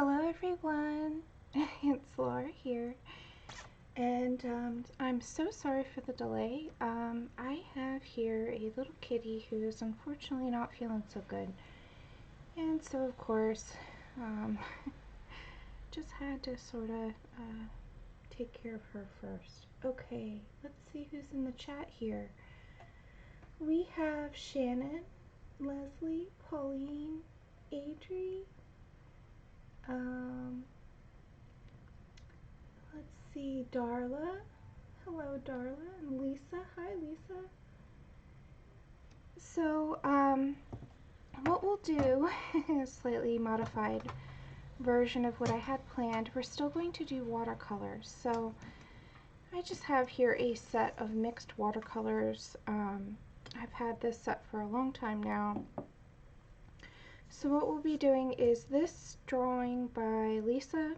Hello everyone, it's Laura here, and I'm so sorry for the delay. I have here a little kitty who is unfortunately not feeling so good, and so of course, just had to sort of take care of her first. Okay, let's see who's in the chat here. We have Shannon, Leslie, Pauline, Adri, let's see, Darla. Hello, Darla, and Lisa. Hi, Lisa. So, what we'll do is a slightly modified version of what I had planned. We're still going to do watercolors. So, I just have here a set of mixed watercolors. I've had this set for a long time now. So what we'll be doing is this drawing by Lisa.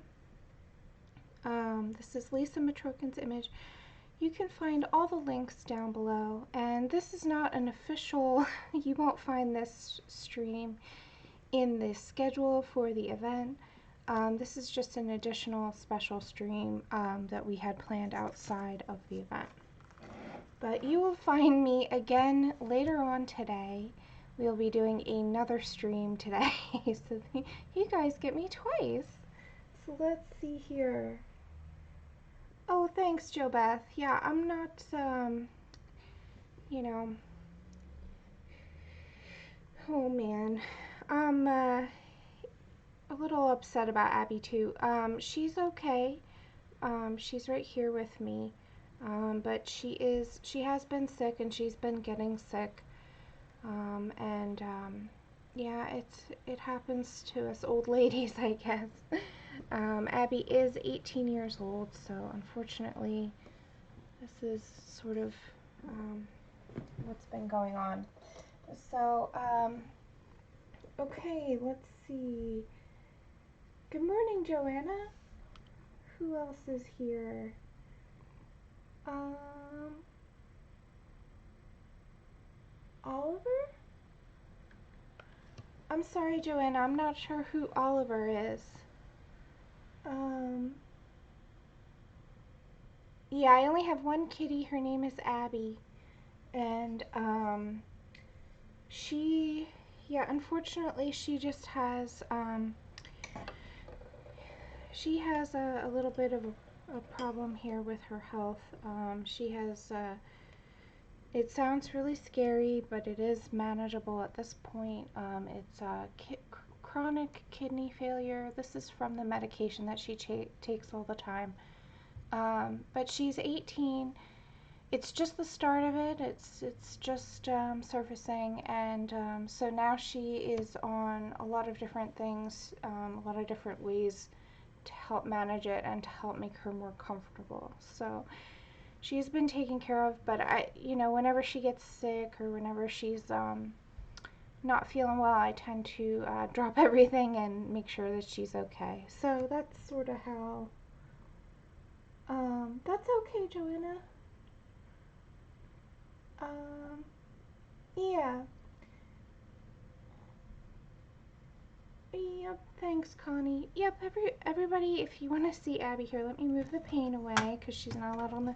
This is Lisa Mitrokhin's image. You can find all the links down below, and this is not an official, you won't find this stream in the schedule for the event. This is just an additional special stream that we had planned outside of the event. But you will find me again later on today. We'll be doing another stream today, so you guys get me twice. So let's see here. Oh, thanks, Jo Beth. Yeah, I'm not, you know, oh man, I'm a little upset about Abby too. She's okay. She's right here with me, but she has been sick, and she's been getting sick. Yeah, it happens to us old ladies, I guess. Abby is 18 years old, so unfortunately, this is sort of what's been going on. So, okay, let's see. Good morning, Joanna. Who else is here? Oliver? I'm sorry, Joanna, I'm not sure who Oliver is. Yeah, I only have one kitty. Her name is Abby. And, yeah, unfortunately, she just has, she has a little bit of a problem here with her health. She has, it sounds really scary, but it is manageable at this point. It's chronic kidney failure. This is from the medication that she takes all the time. But she's 18. It's just the start of it. It's just surfacing, and so now she is on a lot of different things, a lot of different ways to help manage it and to help make her more comfortable. So she's been taken care of, but whenever she gets sick or whenever she's not feeling well, I tend to drop everything and make sure that she's okay. So that's sort of how. That's okay, Joanna. Yeah. Yep, thanks, Connie. Yep, everybody, if you want to see Abby here, let me move the paint away because she's not allowed on the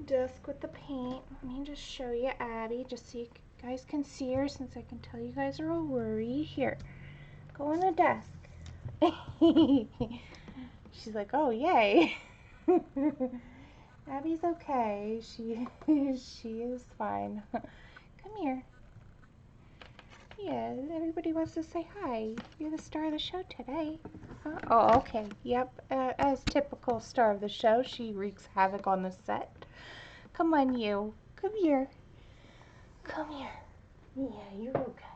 desk with the paint. Let me just show you Abby, just so you guys can see her, since I can tell you guys are all worried. Here, go on the desk. She's like, oh, yay. Abby's okay. She is fine. Come here. Yeah, everybody wants to say hi. You're the star of the show today. Oh, okay. Yep. As typical star of the show, she wreaks havoc on the set. Come on, you. Come here. Come here. Yeah, you're okay.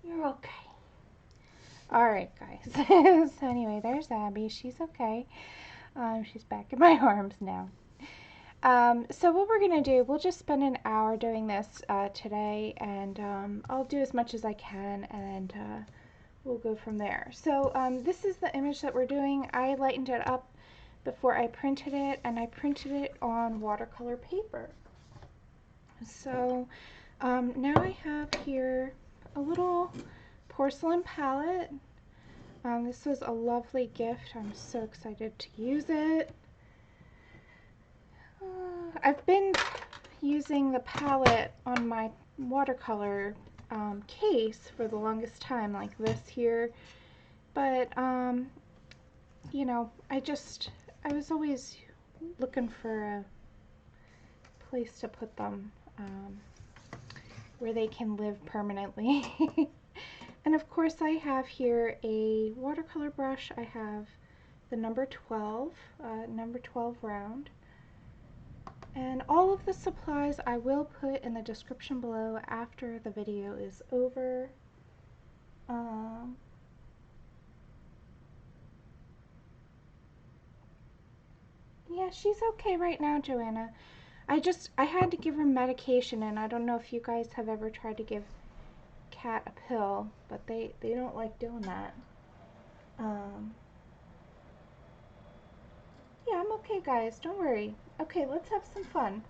You're okay. Alright, guys. So anyway, there's Abby. She's okay. She's back in my arms now. So what we're going to do, we'll just spend an hour doing this today, and I'll do as much as I can, and we'll go from there. So this is the image that we're doing. I lightened it up before I printed it, and I printed it on watercolor paper. So now I have here a little porcelain palette. This was a lovely gift. I'm so excited to use it. I've been using the palette on my watercolor case for the longest time, like this here, but you know, I was always looking for a place to put them where they can live permanently. And of course I have here a watercolor brush. I have the number 12 round. And all of the supplies I will put in the description below after the video is over. Yeah, she's okay right now, Joanna. I had to give her medication, and I don't know if you guys have ever tried to give cat a pill, but they don't like doing that. Yeah, I'm okay, guys. Don't worry. Okay, let's have some fun.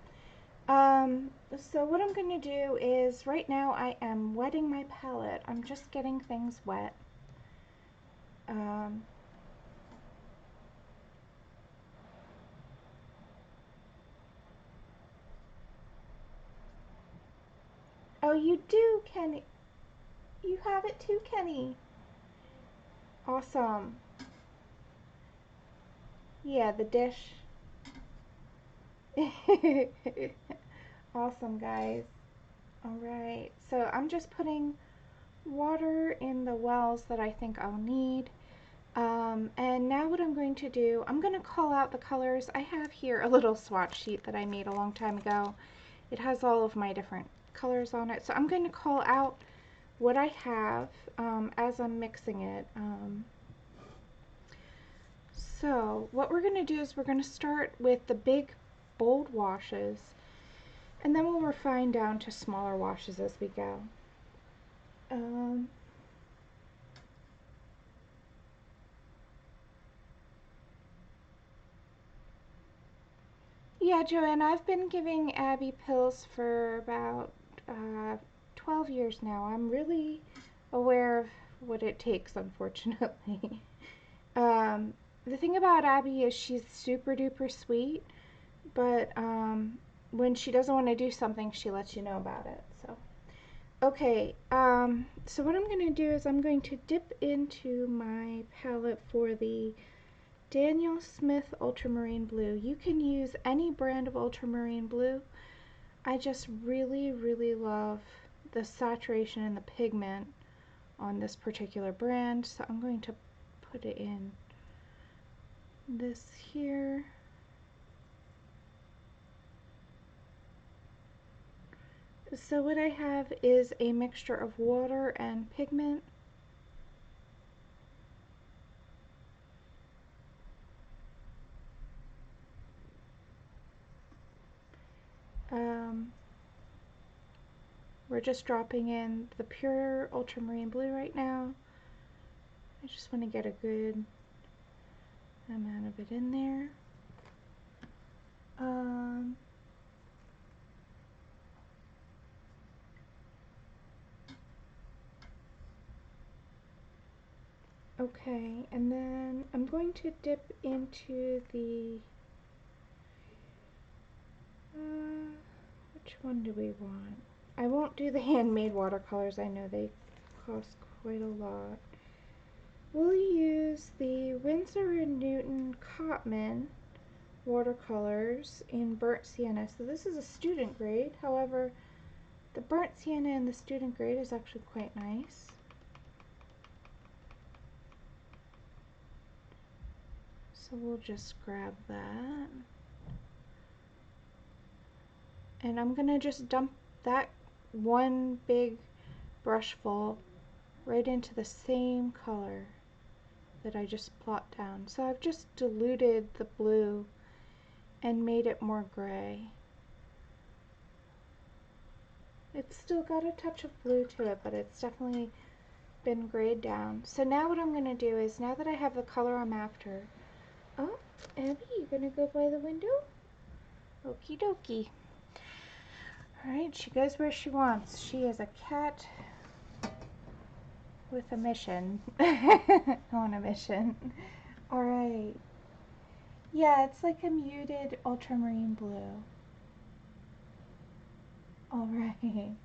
So what I'm going to do is, right now I am wetting my palette. I'm just getting things wet. Oh, you do, Kenny. You have it too, Kenny. Awesome. Yeah, the dish. Awesome, guys. Alright, so I'm just putting water in the wells that I think I'll need. And now what I'm going to do, I'm going to call out the colors. I have here a little swatch sheet that I made a long time ago. It has all of my different colors on it. So I'm going to call out what I have as I'm mixing it. So what we're going to do is we're going to start with the big bold washes, and then we'll refine down to smaller washes as we go. Yeah, Joanne, I've been giving Abby pills for about 12 years now. I'm really aware of what it takes, unfortunately. The thing about Abby is she's super duper sweet, but when she doesn't want to do something, she lets you know about it. So, okay, so what I'm going to do is I'm going to dip into my palette for the Daniel Smith Ultramarine Blue. You can use any brand of ultramarine blue. I just really, really love the saturation and the pigment on this particular brand, so I'm going to put it in this here. So what I have is a mixture of water and pigment. We're just dropping in the pure ultramarine blue right now. I just want to get a good amount of it in there. Okay, and then I'm going to dip into the, which one do we want? I won't do the handmade watercolors, I know they cost quite a lot. We'll use the Winsor & Newton Cotman watercolors in burnt sienna. So this is a student grade, however, the burnt sienna in the student grade is actually quite nice. So we'll just grab that. And I'm gonna just dump that one big brush full right into the same color that I just plopped down. So I've just diluted the blue and made it more gray. It's still got a touch of blue to it, but it's definitely been grayed down. So now what I'm going to do is, now that I have the color I'm after, oh, Abby, you gonna go by the window? Okie dokie. Alright, she goes where she wants. She is a cat. with a mission. On a mission. Alright. Yeah, it's like a muted ultramarine blue. Alright.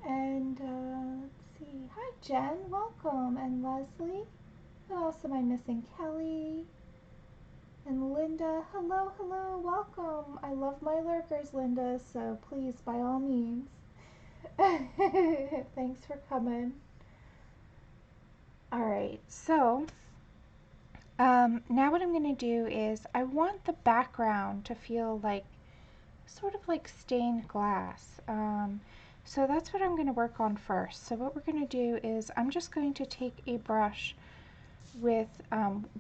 And let's see. Hi Jen, welcome. And Leslie. Who else am I missing? Kelly. And Linda. Hello, hello, welcome. I love my lurkers, Linda, so please, by all means. Thanks for coming. Alright, so now what I'm going to do is I want the background to feel like sort of like stained glass. So that's what I'm going to work on first. So what we're going to do is I'm just going to take a brush with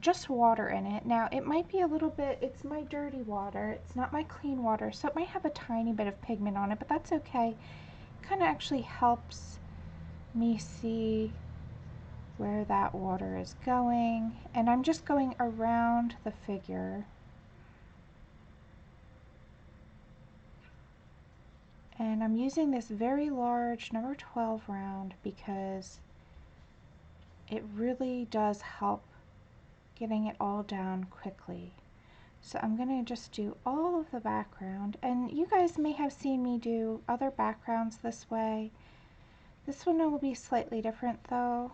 just water in it. Now it might be a little bit, it's my dirty water, it's not my clean water, so it might have a tiny bit of pigment on it, but that's okay. It kind of actually helps me see where that water is going, and I'm just going around the figure. And I'm using this very large number 12 round because it really does help getting it all down quickly. So I'm going to just do all of the background, and you guys may have seen me do other backgrounds this way. This one will be slightly different though.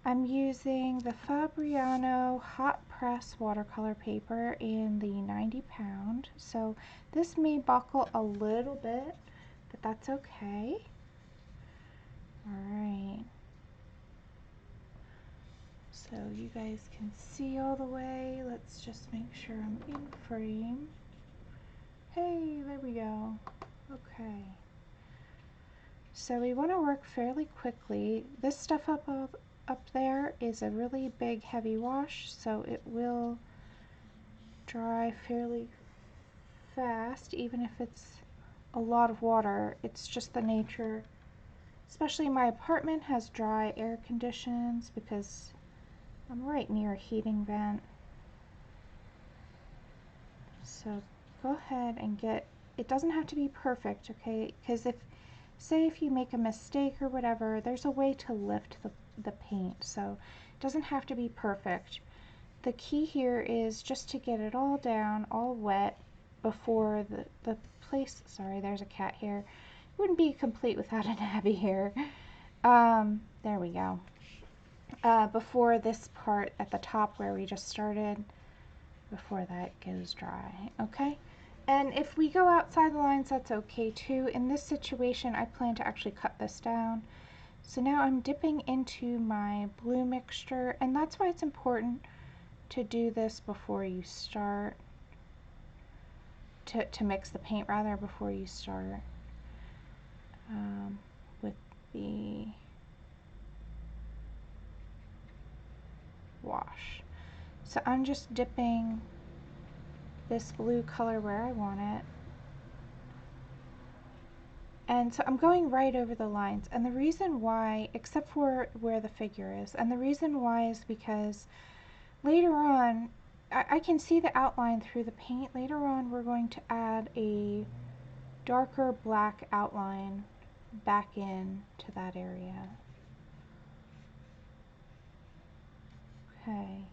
I'm using the Fabriano hot press watercolor paper in the 90 pound. So this may buckle a little bit, but that's okay. Alright. So you guys can see all the way. Let's just make sure I'm in frame. Hey, there we go. Okay. So we want to work fairly quickly. This stuff up there is a really big heavy wash, so it will dry fairly fast, even if it's a lot of water. It's just the nature, especially my apartment has dry air conditions because I'm right near a heating vent. So go ahead and get, it doesn't have to be perfect, okay? Because say if you make a mistake or whatever, there's a way to lift the paint, so it doesn't have to be perfect. The key here is just to get it all down, all wet, before the place, sorry, there's a cat here. It wouldn't be complete without a nabby here. There we go. Before this part at the top where we just started, before that goes dry, okay? And if we go outside the lines, that's okay too. In this situation, I plan to actually cut this down. So now I'm dipping into my blue mixture, and that's why it's important to do this before you start, to mix the paint rather before you start with the wash. So I'm just dipping this blue color where I want it. And so I'm going right over the lines, and the reason why, except for where the figure is, and the reason why is because later on, I can see the outline through the paint. Later on, we're going to add a darker black outline back in to that area. Okay.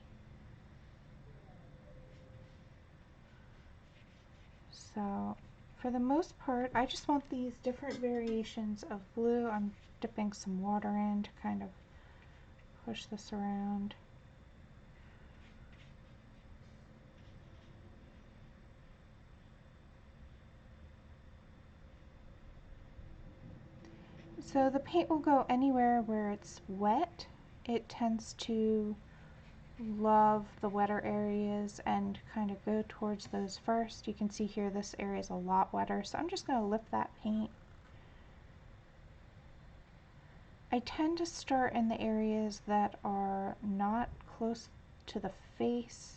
So for the most part, I just want these different variations of blue. I'm dipping some water in to kind of push this around. So the paint will go anywhere where it's wet. It tends to love the wetter areas and kind of go towards those first. You can see here this area is a lot wetter, so I'm just going to lift that paint. I tend to start in the areas that are not close to the face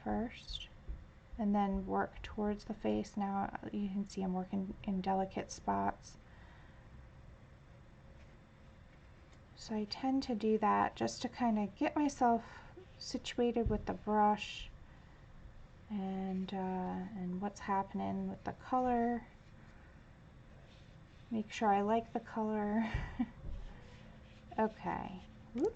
first, and then work towards the face. Now you can see I'm working in delicate spots. So I tend to do that just to kind of get myself situated with the brush and what's happening with the color. Make sure I like the color. Okay. Whoop.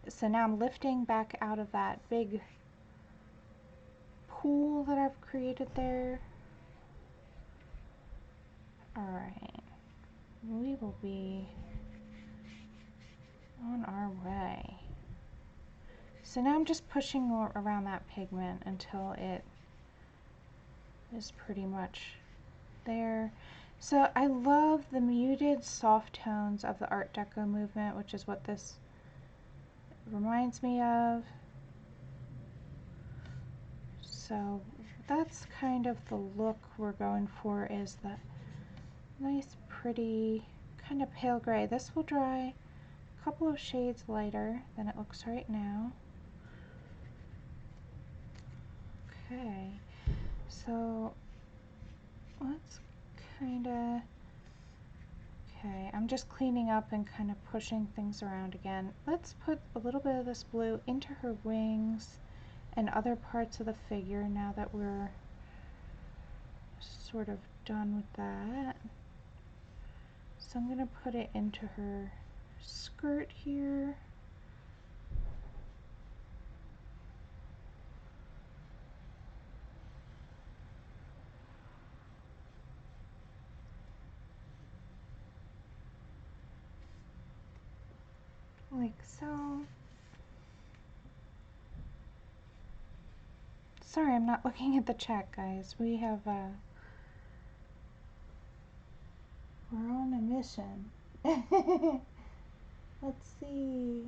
So now I'm lifting back out of that big pool that I've created there. Alright. We will be on our way. So now I'm just pushing around that pigment until it is pretty much there. So I love the muted soft tones of the Art Deco movement, which is what this reminds me of. So that's kind of the look we're going for, is the nice pretty kind of pale gray. This will dry a couple of shades lighter than it looks right now. Okay, so let's kind of, okay, I'm just cleaning up and kind of pushing things around again. Let's put a little bit of this blue into her wings and other parts of the figure now that we're sort of done with that. So I'm going to put it into her skirt here. Like so. Sorry, I'm not looking at the chat, guys. We have, we're on a mission. Let's see.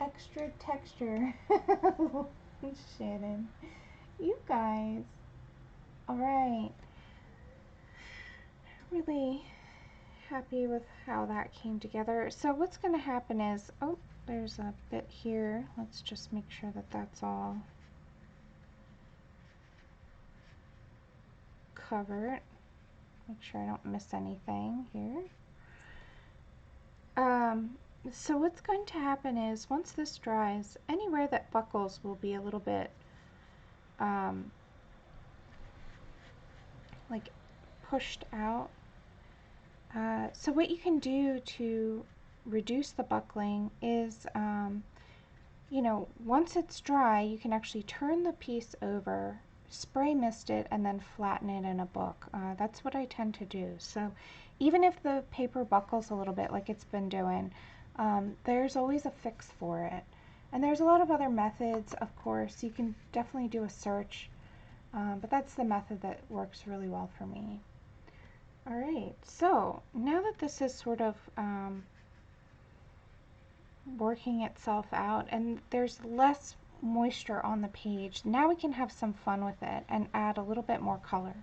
Extra texture. Shannon. You guys. Alright. Really happy with how that came together. So what's going to happen is, oh, there's a bit here. Let's just make sure that that's all covered. Make sure I don't miss anything here. So what's going to happen is, once this dries, anywhere that buckles will be a little bit like pushed out. So what you can do to reduce the buckling is, you know, once it's dry, you can actually turn the piece over, spray mist it, and then flatten it in a book. That's what I tend to do. So even if the paper buckles a little bit like it's been doing, there's always a fix for it. And there's a lot of other methods, of course. You can definitely do a search, but that's the method that works really well for me. Alright, so now that this is sort of working itself out and there's less moisture on the page, now we can have some fun with it and add a little bit more color.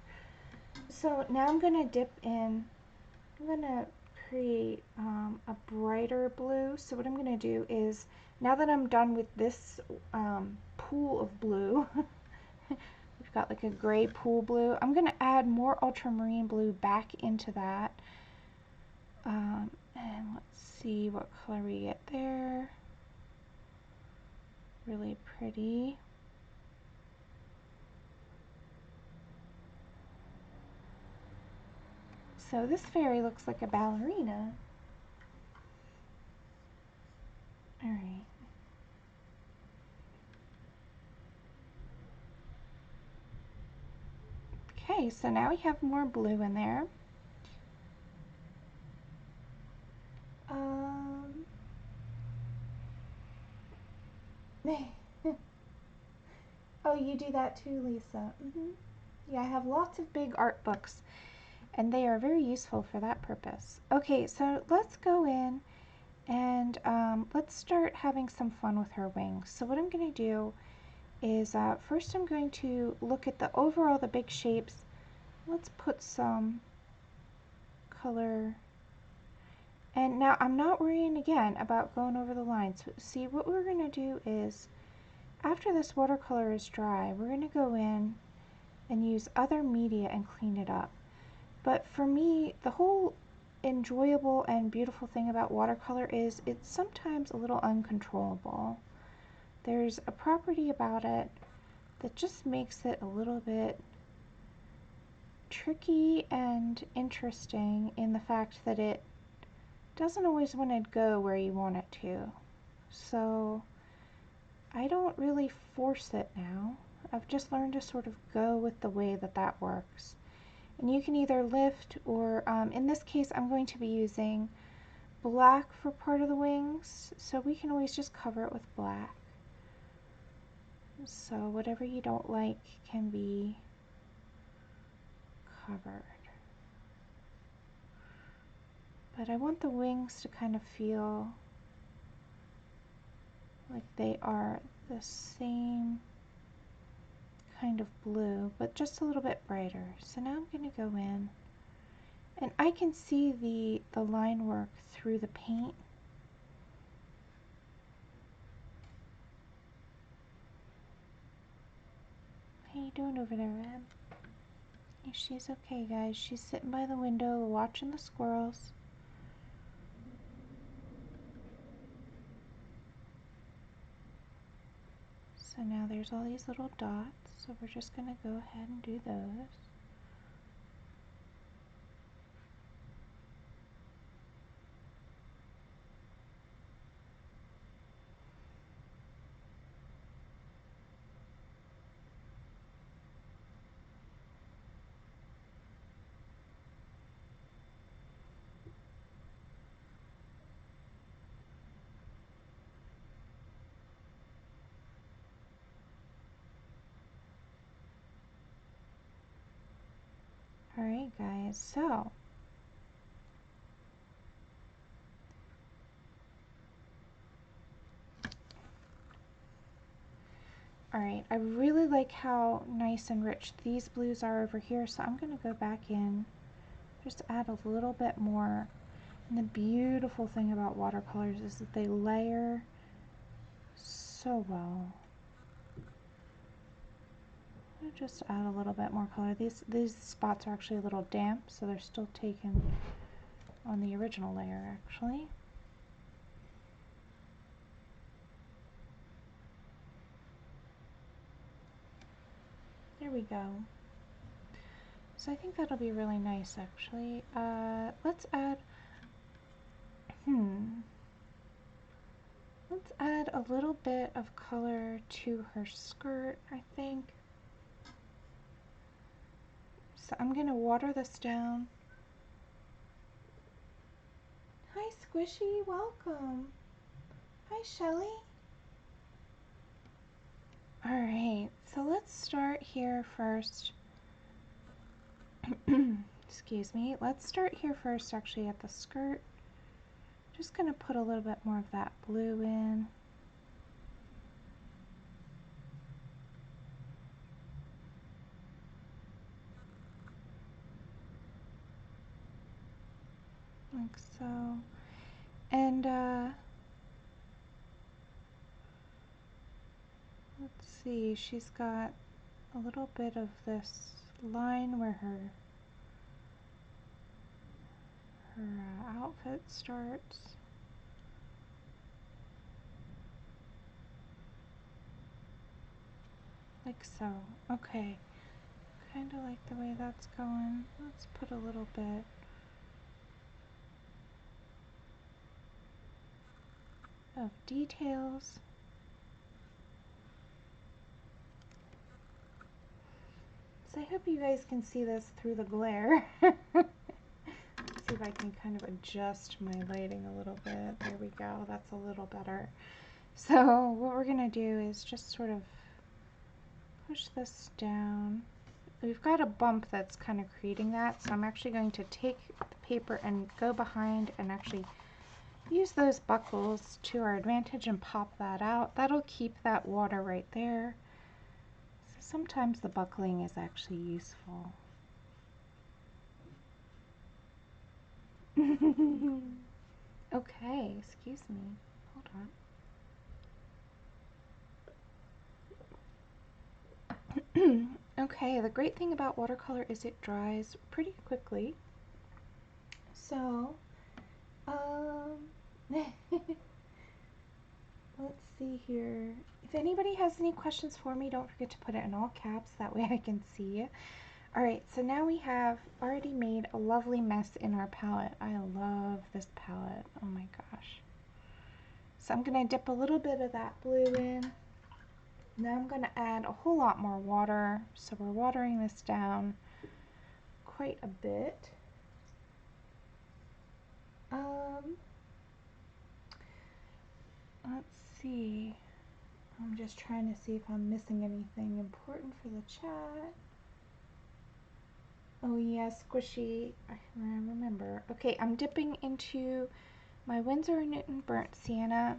So now I'm going to dip in, I'm going to create a brighter blue. So what I'm going to do is, now that I'm done with this pool of blue, we've got like a gray pool blue, I'm going to add more ultramarine blue back into that. And let's see what color we get there. Really pretty. So this fairy looks like a ballerina. Alright. Okay, so now we have more blue in there. Oh, you do that too, Lisa. Yeah, I have lots of big art books, and they are very useful for that purpose. Okay, so let's go in and let's start having some fun with her wings. So what I'm going to do is, first I'm going to look at the overall, the big shapes. Let's put some color. And now I'm not worrying again about going over the lines. See, what we're going to do is, after this watercolor is dry, we're going to go in and use other media and clean it up. But for me, the whole enjoyable and beautiful thing about watercolor is it's sometimes a little uncontrollable. There's a property about it that just makes it a little bit tricky and interesting in the fact that it doesn't always want to go where you want it to. So I don't really force it now. I've just learned to sort of go with the way that that works. And you can either lift or, in this case, I'm going to be using black for part of the wings, so we can always just cover it with black. So whatever you don't like can be covered. But I want the wings to kind of feel like they are the same kind of blue, but just a little bit brighter. So now I'm going to go in, and I can see the line work through the paint. How you doing over there, Reb? She's okay, guys. She's sitting by the window watching the squirrels. So now there's all these little dots, so we're just going to go ahead and do those. Alright guys, so alright, I really like how nice and rich these blues are over here, so I'm going to go back in, just add a little bit more. And the beautiful thing about watercolors is that they layer so well. I'll just add a little bit more color. These spots are actually a little damp, so they're still taken on the original layer actually. There we go. So I think that'll be really nice actually. Let's add let's add a little bit of color to her skirt, I think. So I'm gonna water this down. Hi Squishy, welcome. Hi Shelly. Alright, so let's start here first. Excuse me. Let's start here first actually at the skirt. Just gonna put a little bit more of that blue in. Like so. And let's see, she's got a little bit of this line where her outfit starts. Like so. Okay. Kind of like the way that's going. Let's put a little bit of details. So I hope you guys can see this through the glare. Let's see if I can kind of adjust my lighting a little bit. There we go. That's a little better. So what we're going to do is just sort of push this down. We've got a bump that's kind of creating that, so I'm actually going to take the paper and go behind and actually use those buckles to our advantage and pop that out. That'll keep that water right there. So sometimes the buckling is actually useful. Okay, excuse me. Hold on. Okay, the great thing about watercolor is it dries pretty quickly. So, let's see here. If anybody has any questions for me, don't forget to put it in all caps. That way I can see you. Alright, so now we have already made a lovely mess in our palette. I love this palette. Oh my gosh. So I'm going to dip a little bit of that blue in. Now I'm going to add a whole lot more water. So we're watering this down quite a bit. Let's see. I'm just trying to see if I'm missing anything important for the chat. Oh yeah, squishy. I remember. Okay, I'm dipping into my Winsor & Newton burnt sienna,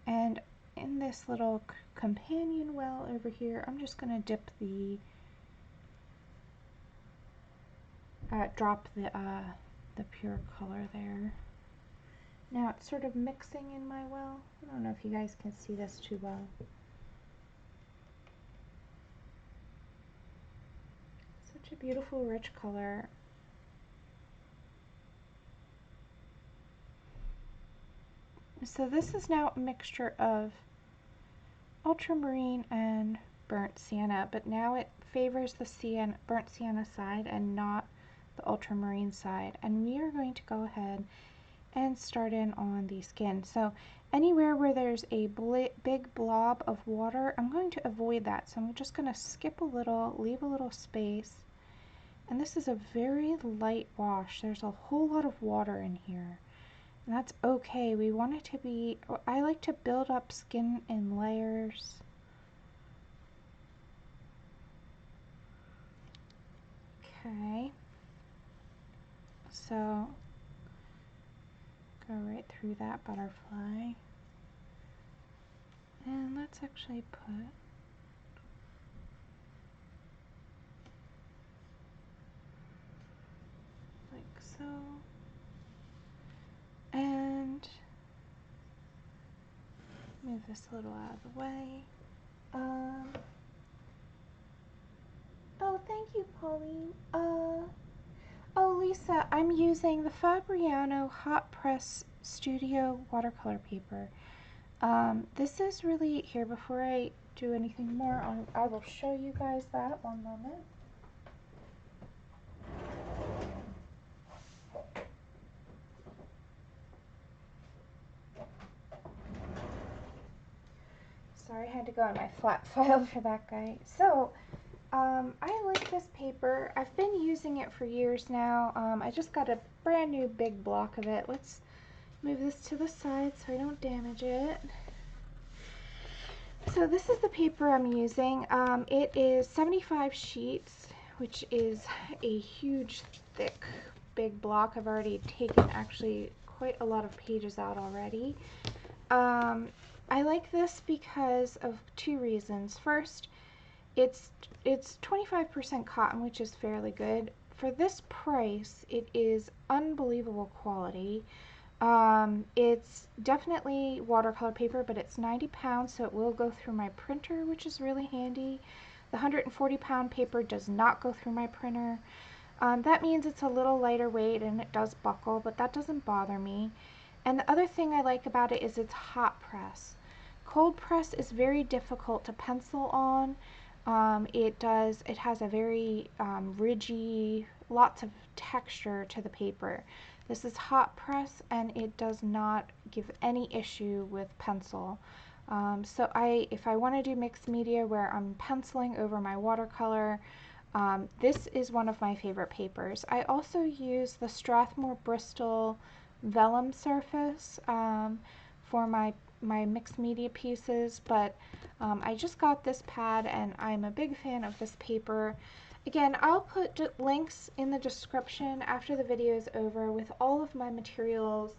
and in this little companion well over here, I'm just going to dip the drop the pure color there. Now it's sort of mixing in my well. I don't know if you guys can see this too well. Such a beautiful rich color. So this is now a mixture of ultramarine and burnt sienna, but now it favors the burnt sienna side and not the ultramarine side. And we are going to go ahead and start in on the skin. So anywhere where there's a big blob of water, I'm going to avoid that. So I'm just going to skip a little, leave a little space. And this is a very light wash. There's a whole lot of water in here. And that's okay. We want it to be, I like to build up skin in layers. Okay. So, go right through that butterfly. And let's actually put like so. And move this a little out of the way. Oh, thank you, Pauline. Oh, Lisa, I'm using the Fabriano Hot Press Studio watercolor paper. This is really, here, before I do anything more, I will show you guys that. One moment. Sorry, I had to go on my flat file for that guy. So, I like this paper. I've been using it for years now. I just got a brand new big block of it. Let's move this to the side so I don't damage it. So this is the paper I'm using. It is 75 sheets, which is a huge, thick, big block. I've already taken actually quite a lot of pages out already. I like this because of two reasons. First, it's 25% cotton, which is fairly good. For this price, it is unbelievable quality. It's definitely watercolor paper, but it's 90 pounds, so it will go through my printer, which is really handy. The 140-pound paper does not go through my printer. That means it's a little lighter weight and it does buckle, but that doesn't bother me. And the other thing I like about it is it's hot press. Cold press is very difficult to pencil on. It has a very ridgy, lots of texture to the paper. This is hot press and it does not give any issue with pencil. So if I want to do mixed media where I'm penciling over my watercolor, this is one of my favorite papers. I also use the Strathmore Bristol vellum surface for my mixed media pieces, but I just got this pad and I'm a big fan of this paper. Again, I'll put links in the description after the video is over with all of my materials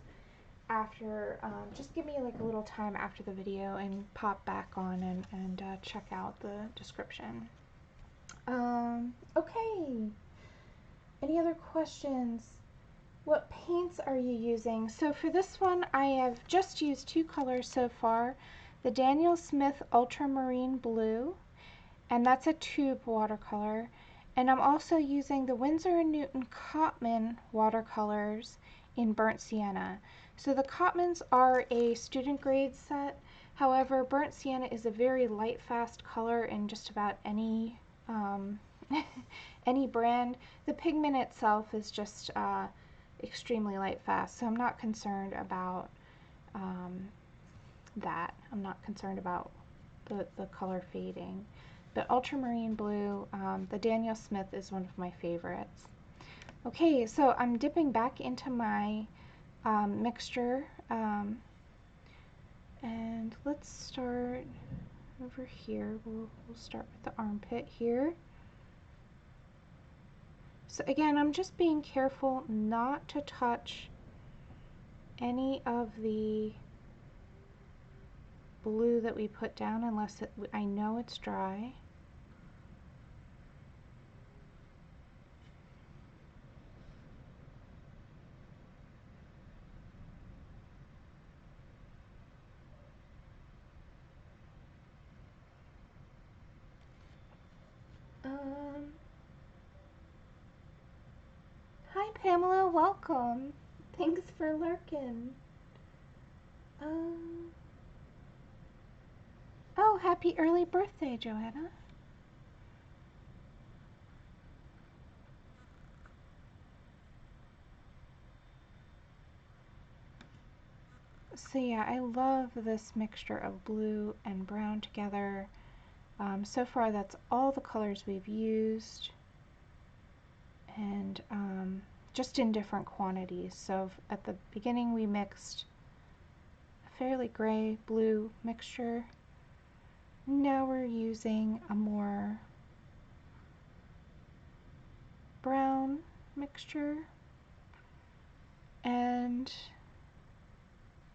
after. Just give me like a little time after the video and pop back on and check out the description. Okay. Any other questions? What paints are you using? So for this one, I have just used two colors so far. The Daniel Smith Ultramarine Blue, and that's a tube watercolor. And I'm also using the Winsor & Newton Cotman watercolors in Burnt Sienna. So the Cotmans are a student grade set. However, Burnt Sienna is a very light, fast color in just about any any brand. The pigment itself is just extremely light fast, so I'm not concerned about that. I'm not concerned about the color fading. But ultramarine blue, the Daniel Smith is one of my favorites. Okay, so I'm dipping back into my mixture, and let's start over here. We'll start with the armpit here. So again, I'm just being careful not to touch any of the blue that we put down unless I know it's dry. Hi Pamela, welcome. Thanks for lurking. Oh, happy early birthday, Joanna. So yeah, I love this mixture of blue and brown together. So far that's all the colors we've used, and just in different quantities. So at the beginning we mixed a fairly gray blue mixture. Now we're using a more brown mixture, and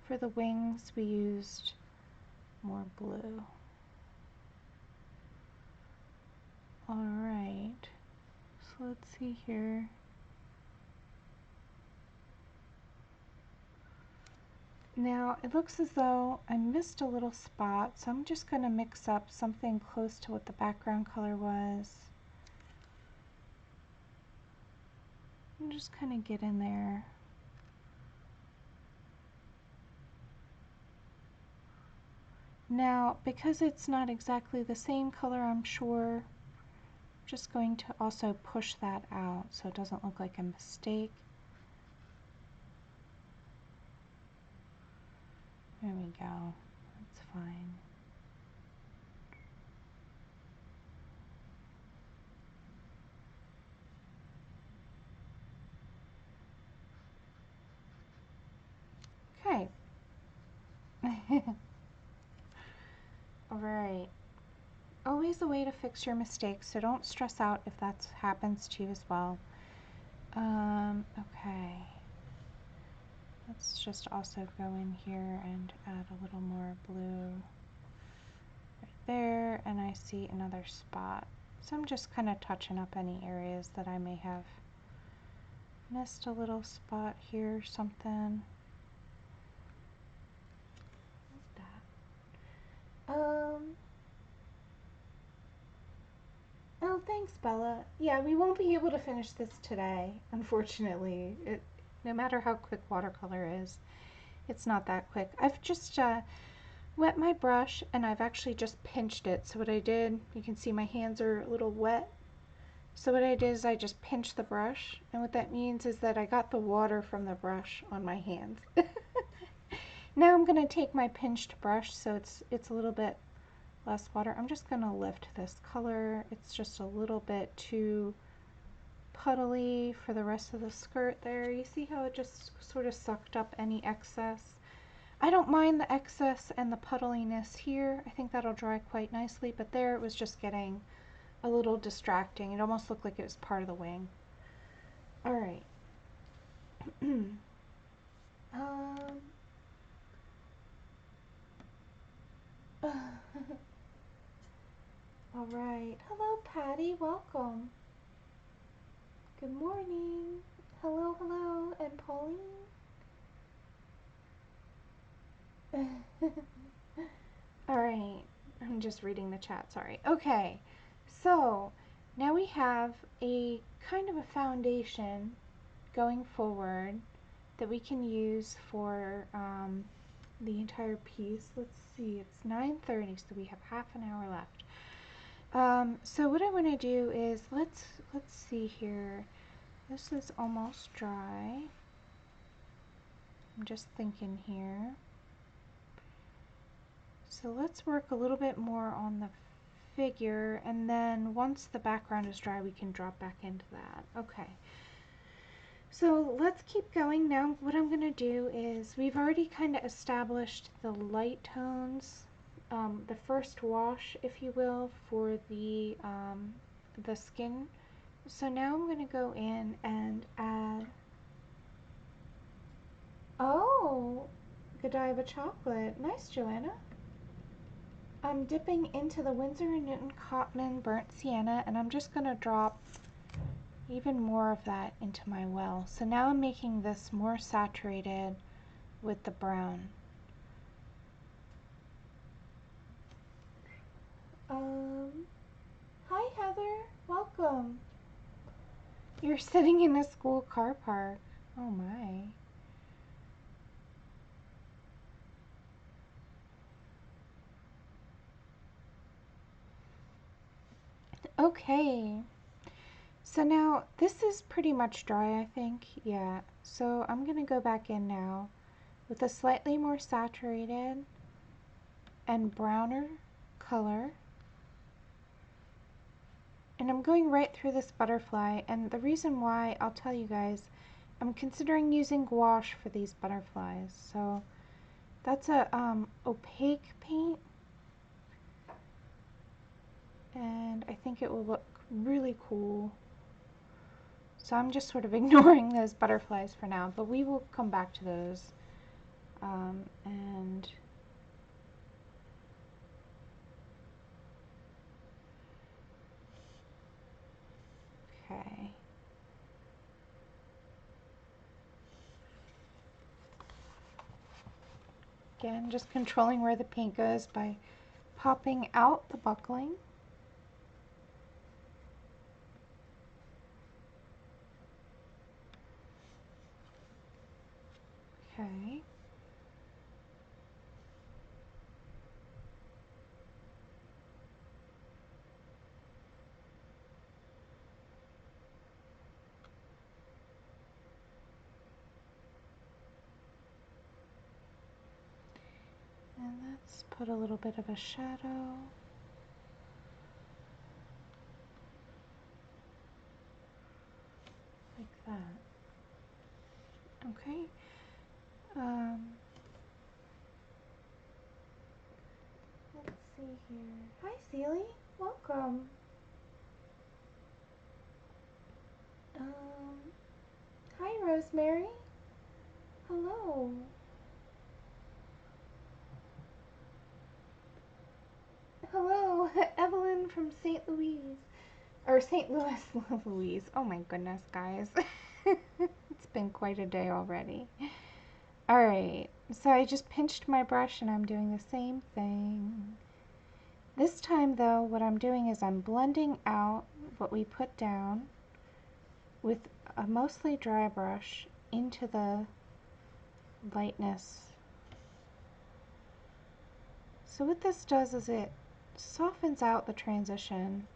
for the wings we used more blue. Alright, so let's see here. Now it looks as though I missed a little spot, so I'm just going to mix up something close to what the background color was. And just kind of get in there. Now, because it's not exactly the same color, I'm sure, I'm just going to also push that out so it doesn't look like a mistake. There we go. That's fine. Okay. Alright. Always a way to fix your mistakes, so don't stress out if that happens to you as well. Okay. Let's just also go in here and add a little more blue right there, and I see another spot. So I'm just kind of touching up any areas that I may have missed a little spot here, something. Like that. Oh, thanks, Bella. Yeah, we won't be able to finish this today, unfortunately. No matter how quick watercolor is, it's not that quick. I've just wet my brush, and I've actually just pinched it. So what I did, you can see my hands are a little wet. So what I did is I just pinched the brush, and what that means is that I got the water from the brush on my hands. Now I'm going to take my pinched brush, so it's a little bit less water. I'm just going to lift this color. It's just a little bit too puddly for the rest of the skirt there. You see how it just sort of sucked up any excess? I don't mind the excess and the puddliness here. I think that'll dry quite nicely, but there it was just getting a little distracting. It almost looked like it was part of the wing. Alright. Alright. Hello, Patty. Welcome. Good morning. Hello, hello. And Pauline? Alright. I'm just reading the chat. Sorry. Okay. So, now we have a kind of a foundation going forward that we can use for the entire piece. Let's see, it's 9:30, so we have half an hour left. So what I want to do is let's see here. This is almost dry. I'm just thinking here. So let's work a little bit more on the figure, and then once the background is dry, we can drop back into that. Okay. So let's keep going. Now what I'm going to do is, we've already kind of established the light tones, the first wash, if you will, for the skin. So now I'm going to go in and add, oh, Godiva chocolate. Nice, Joanna. I'm dipping into the Winsor & Newton Cotman Burnt Sienna, and I'm just going to drop even more of that into my well. So now I'm making this more saturated with the brown. Hi Heather, welcome. You're sitting in a school car park. Oh my. Okay. So now this is pretty much dry, I think. Yeah. So I'm gonna go back in now with a slightly more saturated and browner color. And I'm going right through this butterfly, and the reason why, I'll tell you guys, I'm considering using gouache for these butterflies. So that's a opaque paint, and I think it will look really cool. So I'm just sort of ignoring those butterflies for now, but we will come back to those. And okay. Again, just controlling where the paint goes by popping out the buckling. Okay. And let's put a little bit of a shadow. Like that. Okay. Let's see here. Hi, Celie. Welcome. Hi, Rosemary. Hello. Hello, Evelyn from St. Louis. Or St. Louis, Louise. Oh my goodness, guys. It's been quite a day already. Alright, so I just pinched my brush and I'm doing the same thing. This time though, what I'm doing is I'm blending out what we put down with a mostly dry brush into the lightness. So what this does is it softens out the transition,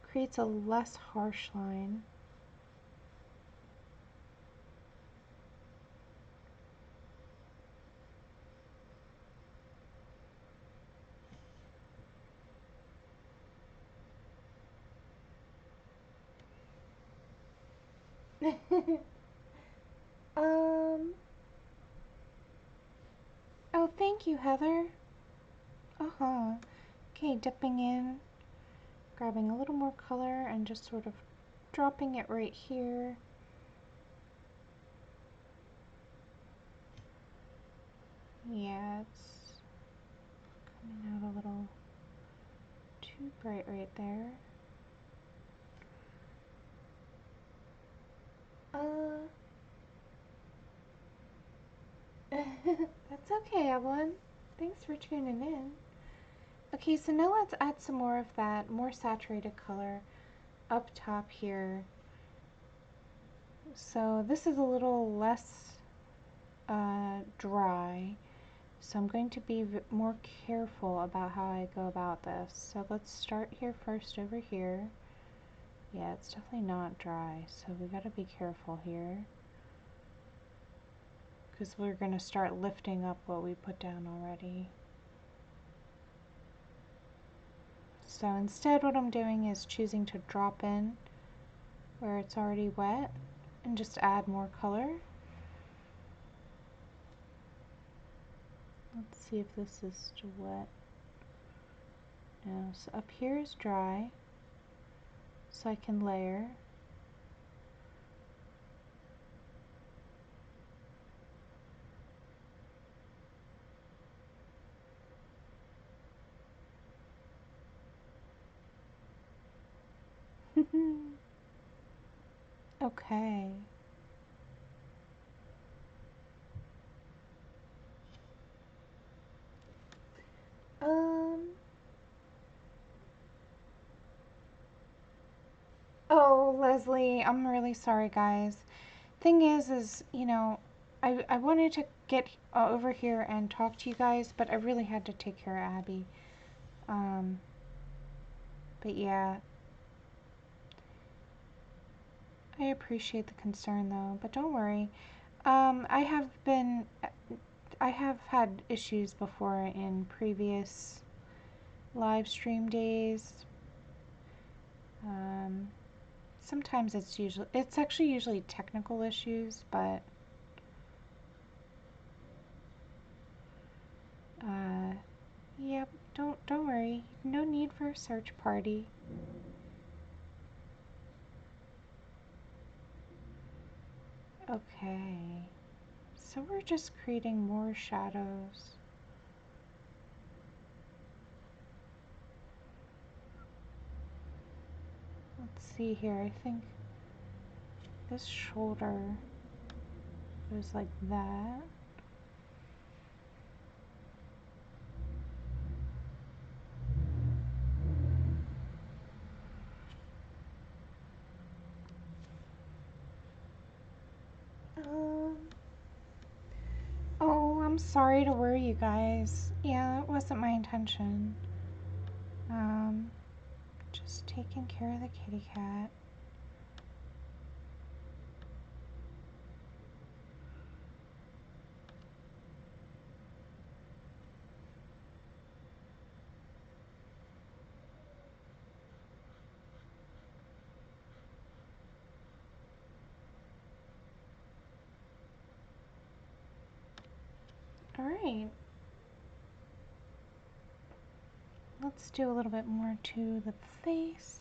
creates a less harsh line. Oh, thank you, Heather. Uh-huh. Okay, dipping in, grabbing a little more color and just sort of dropping it right here. Yeah, it's coming out a little too bright right there. That's okay, Evelyn. Thanks for tuning in. Okay, so now let's add some more of that more saturated color up top here. So this is a little less dry, So I'm going to be more careful about how I go about this. So let's start here first over here. Yeah, it's definitely not dry, so we gotta be careful here, because we're gonna start lifting up what we put down already. So instead what I'm doing is choosing to drop in where it's already wet and just add more color. Let's see if this is still wet. No, so up here is dry, so I can layer. Okay. Oh, Leslie, I'm really sorry, guys. Thing is, you know, I wanted to get over here and talk to you guys, but I really had to take care of Abby. But yeah, I appreciate the concern though, but don't worry. I have had issues before in previous live stream days. Sometimes it's actually usually technical issues, but yep, don't worry. No need for a search party. Okay. So we're just creating more shadows. Let's see here. I think this shoulder goes like that. Oh, I'm sorry to worry you guys. Yeah, that wasn't my intention. Just taking care of the kitty cat. Alright. Let's do a little bit more to the face.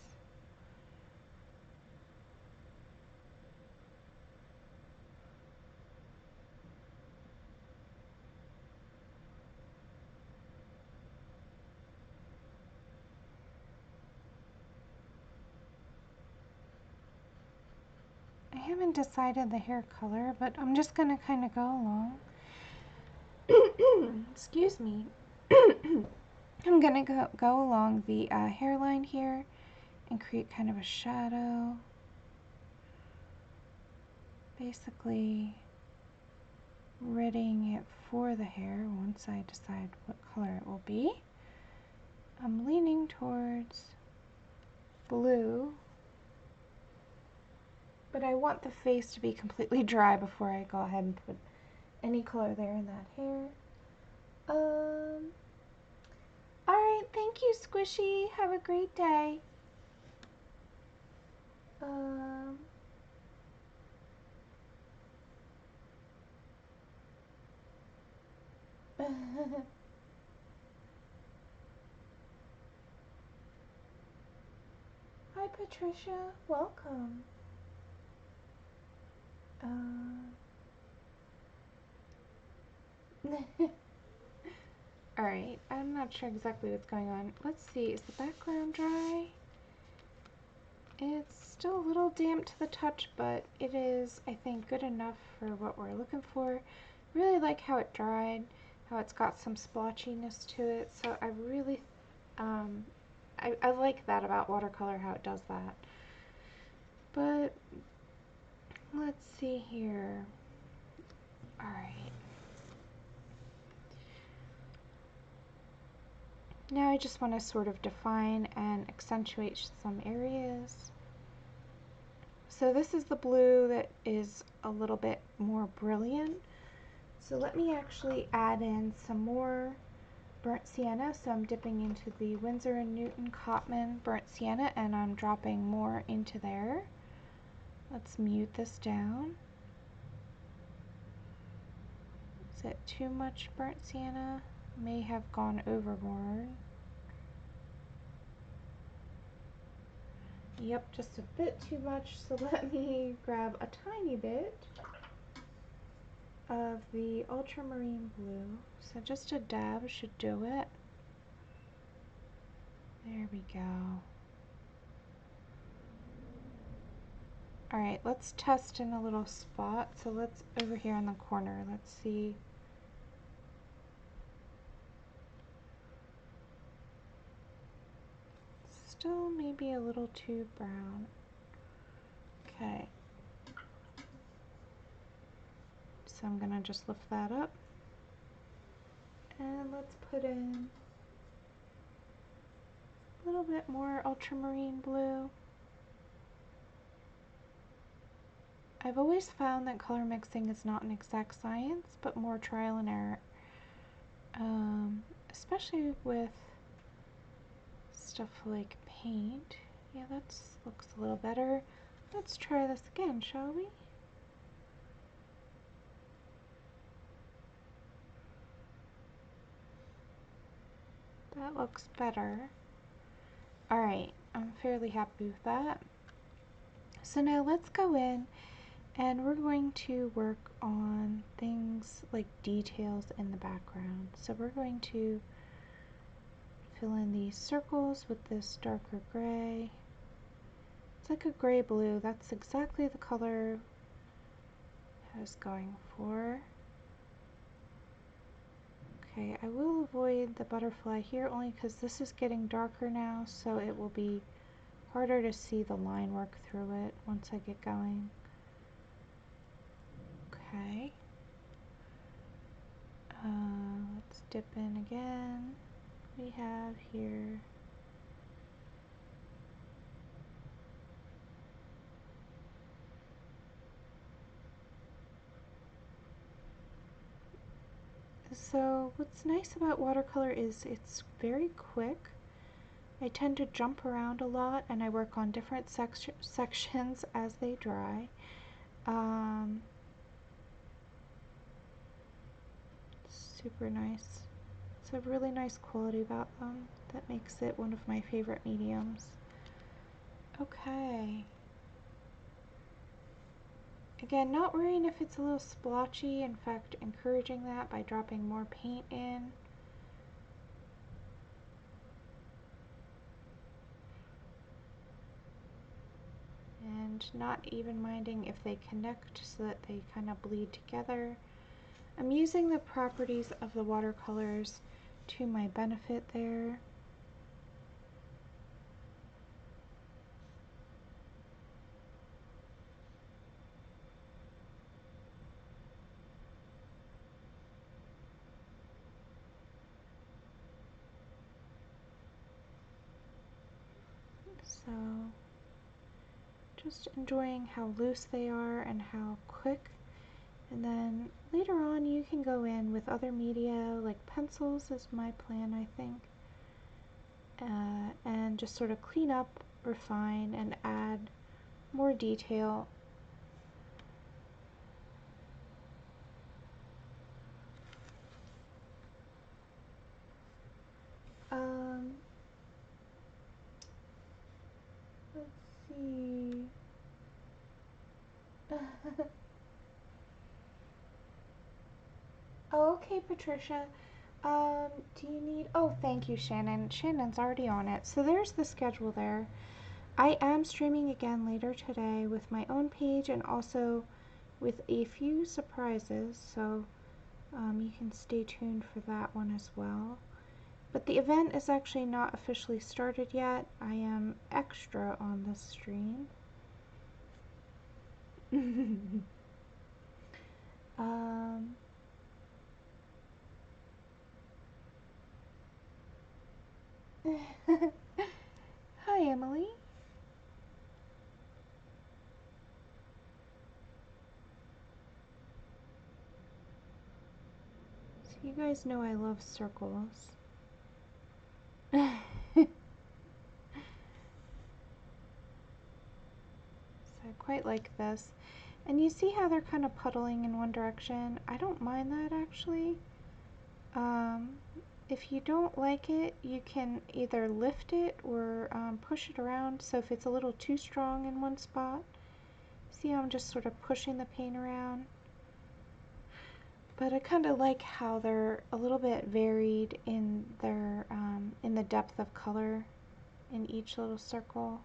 I haven't decided the hair color, but I'm just gonna kind of go along. Excuse me. I'm gonna go along the hairline here and create kind of a shadow. Basically readying it for the hair once I decide what color it will be. I'm leaning towards blue, but I want the face to be completely dry before I go ahead and put any color there in that hair. Alright, thank you, Squishy. Have a great day. Hi, Patricia. Welcome. Alright, I'm not sure exactly what's going on. Let's see, is the background dry? It's still a little damp to the touch, but it is, I think, good enough for what we're looking for. Really like how it dried, how it's got some splotchiness to it, so I really, I like that about watercolor, how it does that. But, let's see here. Alright. Now I just want to sort of define and accentuate some areas. So this is the blue that is a little bit more brilliant. So let me actually add in some more burnt sienna. So I'm dipping into the Winsor & Newton Cotman burnt sienna and I'm dropping more into there. Let's mute this down. Is it too much burnt sienna? May have gone overboard. Yep, just a bit too much, so let me grab a tiny bit of the ultramarine blue. So just a dab should do it. There we go. Alright, let's test in a little spot. So let's, over here in the corner, let's see. Still maybe a little too brown. Okay. So I'm gonna just lift that up. And let's put in a little bit more ultramarine blue. I've always found that color mixing is not an exact science, but more trial and error. Especially with stuff like paint. Yeah, that looks a little better. Let's try this again, shall we? That looks better. Alright, I'm fairly happy with that. So now let's go in and we're going to work on things like details in the background. So we're going to fill in these circles with this darker gray. It's like a gray blue. That's exactly the color I was going for. Okay, I will avoid the butterfly here only because this is getting darker now, so it will be harder to see the line work through it once I get going. Okay. Let's dip in again. We have here so what's nice about watercolor is it's very quick. I tend to jump around a lot and I work on different sections as they dry. Super nice. It's a really nice quality about them that makes it one of my favorite mediums. Okay. Again, not worrying if it's a little splotchy, in fact encouraging that by dropping more paint in. And not even minding if they connect so that they kind of bleed together. I'm using the properties of the watercolors to my benefit there. So just enjoying how loose they are and how quick. And then later on you can go in with other media like pencils is my plan, I think. And just sort of clean up, refine, and add more detail. Let's see. Oh, okay, Patricia. Do you need, oh, thank you, Shannon. Shannon's already on it. So there's the schedule there. I am streaming again later today with my own page and also with a few surprises, so you can stay tuned for that one as well. But the event is actually not officially started yet. I am extra on this stream. um, Hi, Emily. So you guys know I love circles. So I quite like this. And you see how they're kind of puddling in one direction? I don't mind that actually. Um, if you don't like it, you can either lift it or push it around. So if it's a little too strong in one spot, see how I'm just sort of pushing the paint around? But I kind of like how they're a little bit varied in their in the depth of color in each little circle.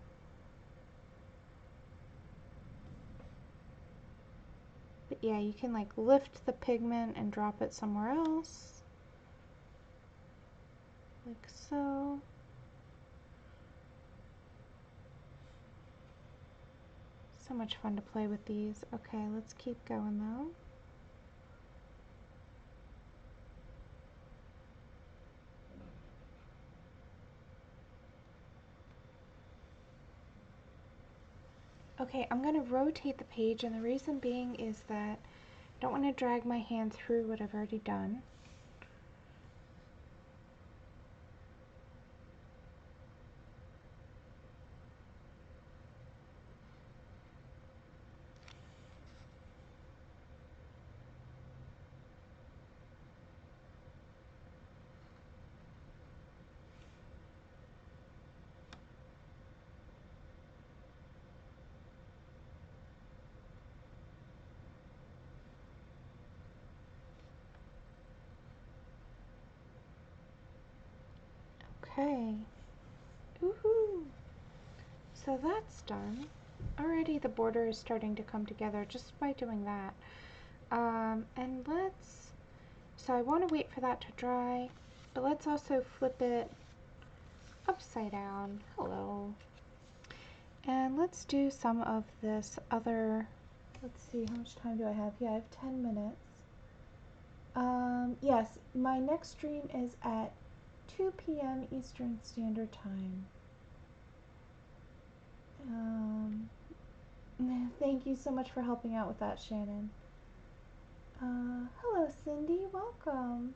But yeah, you can like lift the pigment and drop it somewhere else, like so. So much fun to play with these. Okay, let's keep going though. Okay, I'm going to rotate the page, and the reason being is that I don't want to drag my hand through what I've already done. Okay. Woohoo! So that's done. Already the border is starting to come together just by doing that. And so I want to wait for that to dry, but let's also flip it upside down. Hello. And let's do some of this other, let's see, how much time do I have? Yeah, I have 10 minutes. Yes, my next stream is at 2 p.m. Eastern Standard Time. Thank you so much for helping out with that, Shannon. Hello, Cindy. Welcome.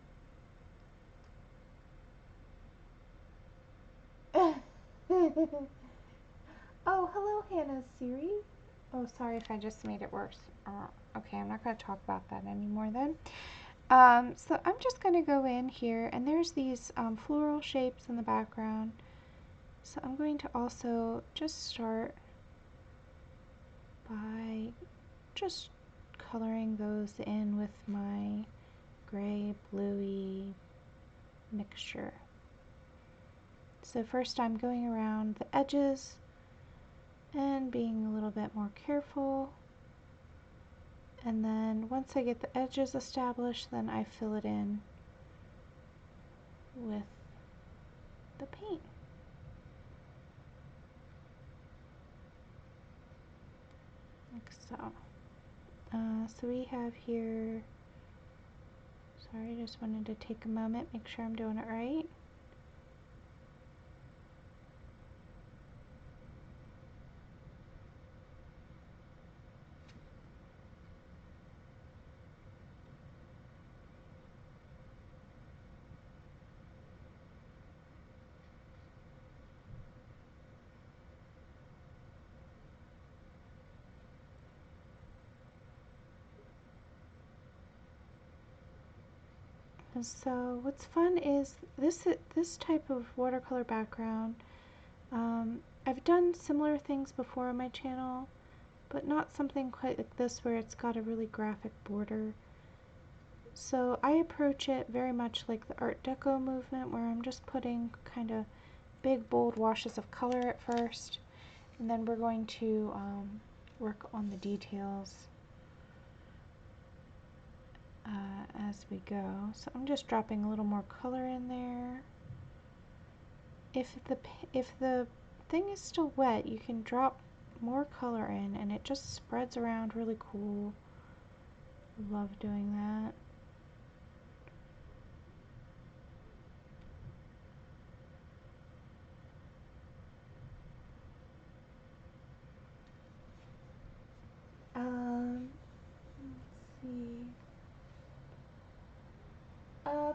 Oh, hello, Hannah Siri. Oh, sorry if I just made it worse. Okay, I'm not going to talk about that anymore then. So I'm just going to go in here, and there's these floral shapes in the background. So I'm going to also just start by just coloring those in with my gray bluey mixture. So first I'm going around the edges and being a little bit more careful, and then once I get the edges established, then I fill it in with the paint. Like so. So we have here, sorry, I just wanted to take a moment, make sure I'm doing it right. And so what's fun is this type of watercolor background. I've done similar things before on my channel, but not something quite like this where it's got a really graphic border. So I approach it very much like the Art Deco movement, where I'm just putting kind of big bold washes of color at first, and then we're going to work on the details as we go. So I'm just dropping a little more color in there. If the thing is still wet, you can drop more color in, and it just spreads around really cool. Love doing that.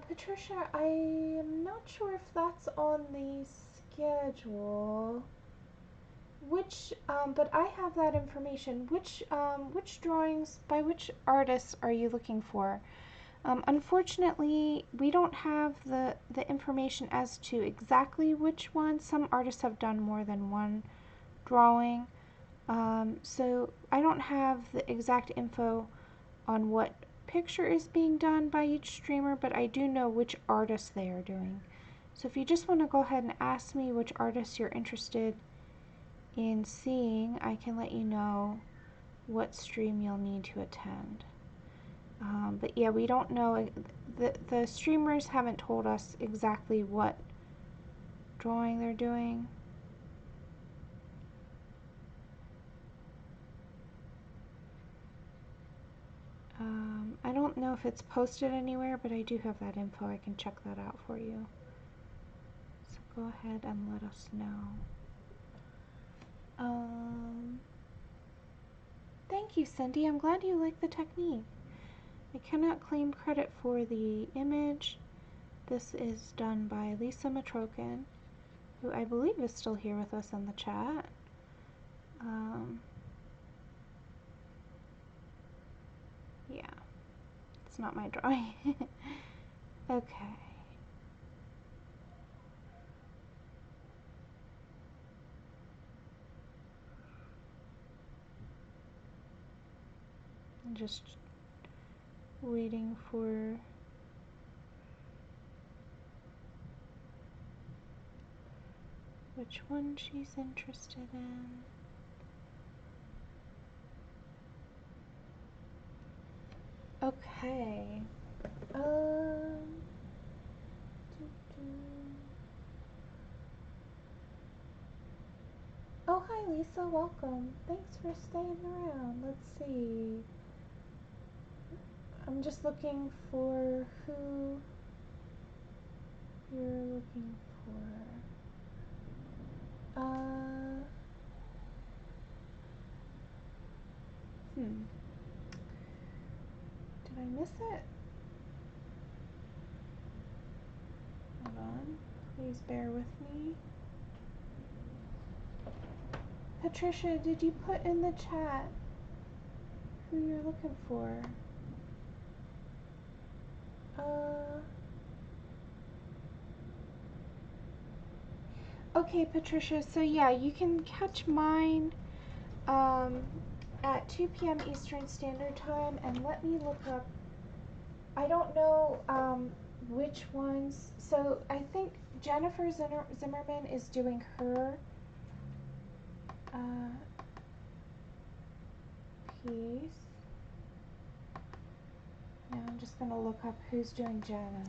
Patricia, I am not sure if that's on the schedule. But I have that information. Which drawings by which artists are you looking for? Unfortunately, we don't have the information as to exactly which one. Some artists have done more than one drawing. So I don't have the exact info on what picture is being done by each streamer, but I do know which artist they are doing. So if you just want to go ahead and ask me which artist you're interested in seeing, I can let you know what stream you'll need to attend. But yeah, we don't know, the streamers haven't told us exactly what drawing they're doing. I don't know if it's posted anywhere, but I do have that info. I can check that out for you. So go ahead and let us know. Thank you, Cindy. I'm glad you like the technique. I cannot claim credit for the image. This is done by Lisa Mitrokhin, who I believe is still here with us in the chat. Yeah, it's not my drawing. Okay. I'm just waiting for which one she's interested in. Okay. Oh, hi Lisa, welcome. Thanks for staying around. Let's see. I'm just looking for who you're looking for. Did I miss it? Hold on. Please bear with me. Patricia, did you put in the chat who you're looking for? Okay, Patricia, so yeah, you can catch mine at 2 p.m. Eastern Standard Time, and let me look up, I don't know which ones, so I think Jennifer Zimmerman is doing her piece. Now I'm just going to look up who's doing Jenna.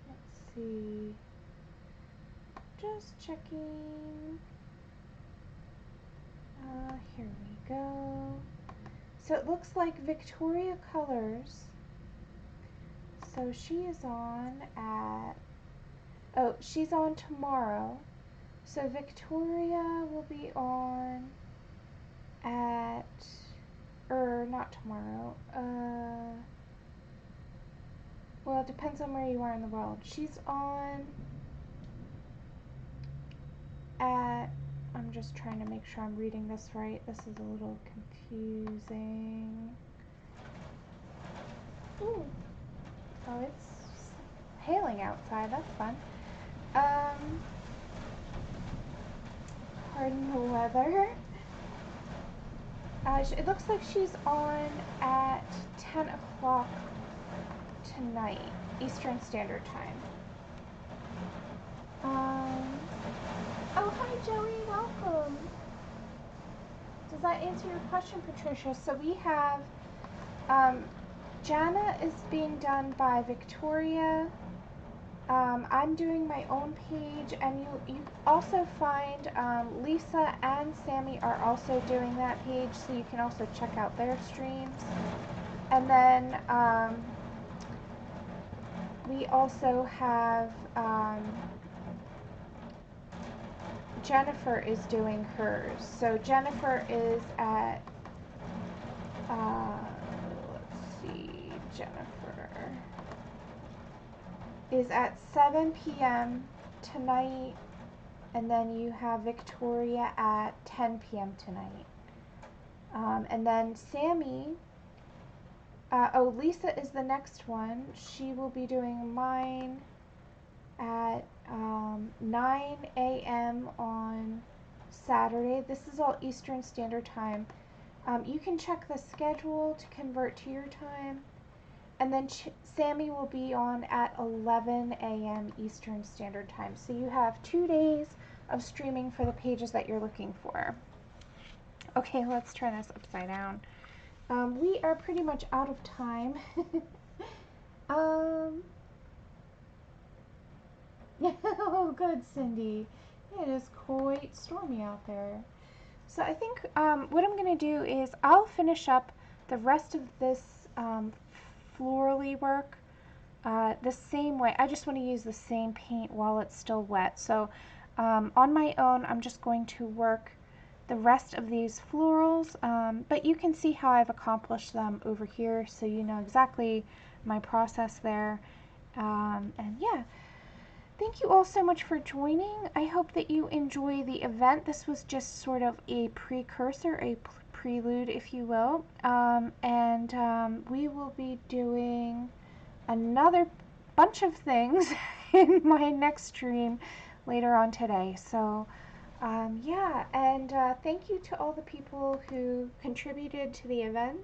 Let's see. Just checking. Here we go. So it looks like Victoria Colors. So she is on at, oh, she's on tomorrow. So Victoria will be on at, not tomorrow. Well, it depends on where you are in the world. She's on at, I'm just trying to make sure I'm reading this right. This is a little confusing. Ooh. Oh, it's hailing outside. That's fun. Pardon the weather. It looks like she's on at 10 o'clock tonight, Eastern Standard Time. Oh, hi Joey, welcome. Does that answer your question, Patricia? So we have, Jana is being done by Victoria. I'm doing my own page, and you also find Lisa and Sammy are also doing that page, so you can also check out their streams. And then we also have Jennifer is doing hers. So Jennifer is at, let's see, Jennifer is at 7 p.m. tonight, and then you have Victoria at 10 p.m. tonight. And then Sammy, Lisa is the next one. She will be doing mine at 9 a.m. on Saturday. This is all Eastern Standard Time. You can check the schedule to convert to your time. And then Sammy will be on at 11 a.m. Eastern Standard Time. So you have 2 days of streaming for the pages that you're looking for. Okay, let's try this upside down. We are pretty much out of time. Oh, good, Cindy. It is quite stormy out there. So I think what I'm going to do is I'll finish up the rest of this florally work the same way. I just want to use the same paint while it's still wet. So on my own, I'm just going to work the rest of these florals, but you can see how I've accomplished them over here, so you know exactly my process there. And yeah, thank you all so much for joining. I hope that you enjoy the event. This was just sort of a precursor, a prelude, if you will. We will be doing another bunch of things in my next stream later on today. So yeah, and thank you to all the people who contributed to the event.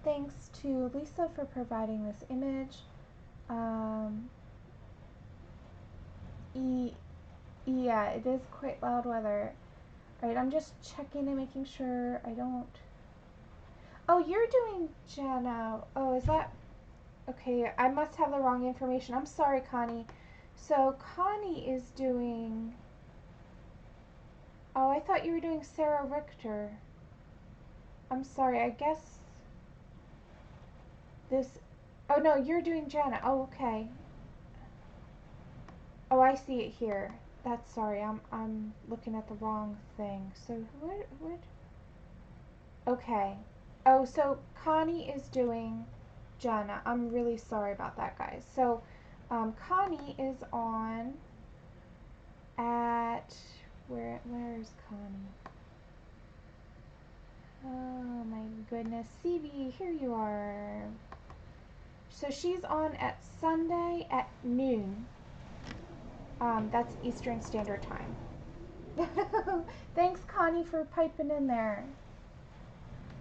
Thanks to Lisa for providing this image. Yeah, it is quite loud weather. Alright, I'm just checking and making sure I don't... Oh, you're doing Jenna. Oh, is that... Okay, I must have the wrong information. I'm sorry, Connie. So, Connie is doing... Oh, I thought you were doing Sarah Richter. I'm sorry, I guess... This... Oh, no, you're doing Jenna. Oh, okay. Oh, I see it here. That's sorry, I'm looking at the wrong thing. So, what? Okay. Oh, so Connie is doing Jenna. I'm really sorry about that, guys. So, Connie is on at... Where is Connie? Oh my goodness. CB, here you are. So she's on at Sunday at noon. That's Eastern Standard Time. Thanks, Connie, for piping in there.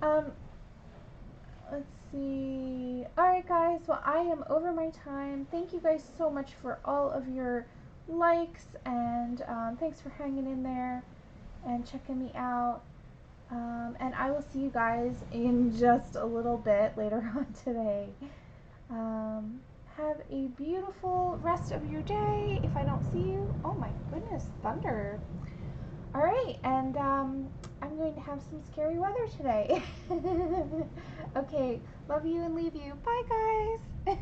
Let's see. Alright, guys. Well, I am over my time. Thank you guys so much for all of your likes, and thanks for hanging in there and checking me out. And I will see you guys in just a little bit later on today. Have a beautiful rest of your day. If I don't see you, oh my goodness, thunder. Alright, and I'm going to have some scary weather today. Okay, love you and leave you. Bye, guys.